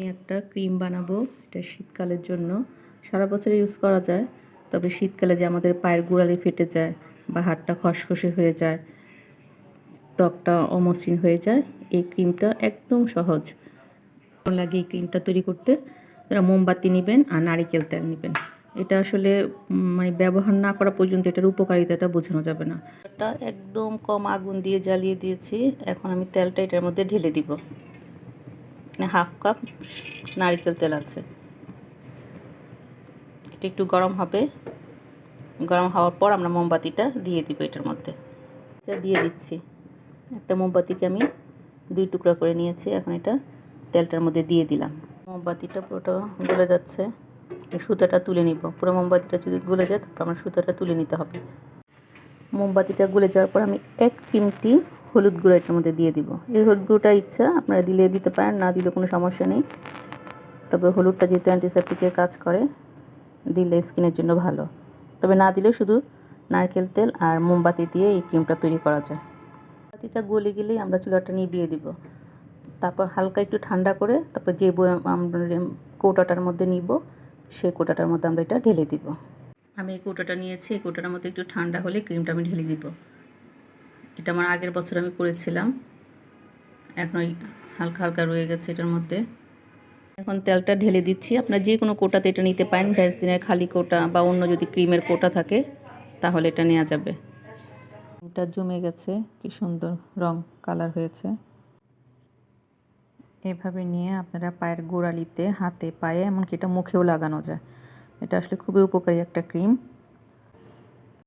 আমি একটা ক্রিম বানাবো, এটা শীতকালের জন্য। সারা বছর ইউজ করা যায়, তবে শীতকালে যে আমাদের পায়ের গোড়ালি ফেটে যায় বা হাতটা খসখসে হয়ে যায়, ত্বকটা অমসৃণ হয়ে যায়, এই ক্রিমটা একদম সহজ লাগে। এই ক্রিমটা তৈরি করতে আপনারা মোমবাতি নেবেন আর নারিকেল তেল নেবেন। এটা আসলে মানে ব্যবহার না করা পর্যন্ত এটার উপকারিতাটা বোঝানো যাবে না। এটা একদম কম আগুন দিয়ে জ্বালিয়ে দিয়েছি। এখন আমি তেলটা এটার মধ্যে ঢেলে দিব। হাফ কাপ নারিকেল তেল আছে। এটা একটু গরম হবে, গরম হওয়ার পর আমরা মোমবাতিটা দিয়ে দিব এটার মধ্যে। এটা দিয়ে দিচ্ছি। একটা মোমবাতিকে আমি 2 টুকরা করে নিয়েছি। এখন এটা তেলটার মধ্যে দিয়ে দিলাম। মোমবাতিটা পুরোটা গলে যাচ্ছে, সুতাটা তুলে নিব। পুরো মোমবাতিটা যদি গলে যায় তারপর আমার সুতাটা তুলে নিতে হবে। মোমবাতিটা গলে যাওয়ার পর আমি 1 চিমটি হলুদ গুঁড়ো এটার মধ্যে দিয়ে দিব। এই হলুদ গুঁড়োটা ইচ্ছা, আপনারা দিলে দিতে পারেন, না দিলে কোনো সমস্যা নেই। তবে হলুদটা যেহেতু অ্যান্টিসেপটিকের কাজ করে, দিলে স্কিনের জন্য ভালো। তবে না দিলেও শুধু নারকেল তেল আর মোমবাতি দিয়ে এই ক্রিমটা তৈরি করা যায়। মোমবাতিটা গলে গেলেই আমরা চুলাটা নিভিয়ে দিব। তারপর হালকা একটু ঠান্ডা করে তারপর যে আমরা কৌটাটার মধ্যে নিব, সেই কৌটাটার মধ্যে আমরা এটা ঢেলে দিব। আমি এই কৌটাটা নিয়েছি। এই কৌটাটার মধ্যে একটু ঠান্ডা হলে ক্রিমটা আমি ঢেলে দিব। এটা আমার আগের বছর আমি করেছিলাম, এখন ওই হালকা হালকা রয়ে গেছে এটার মধ্যে। এখন তেলটা ঢেলে দিচ্ছি। আপনারা যে কোনো কোটাতে এটা নিতে পারেন, ভ্যাসলিনের খালি কোটা বা অন্য যদি ক্রিমের কোটা থাকে তাহলে এটা নেওয়া যাবে। এটা জমে গেছে, কি সুন্দর রং কালার হয়েছে। এভাবে নিয়ে আপনারা পায়ের গোড়ালিতে, হাতে, পায়ে, এমনকি এটা মুখেও লাগানো যায়। এটা আসলে খুবই উপকারী একটা ক্রিম।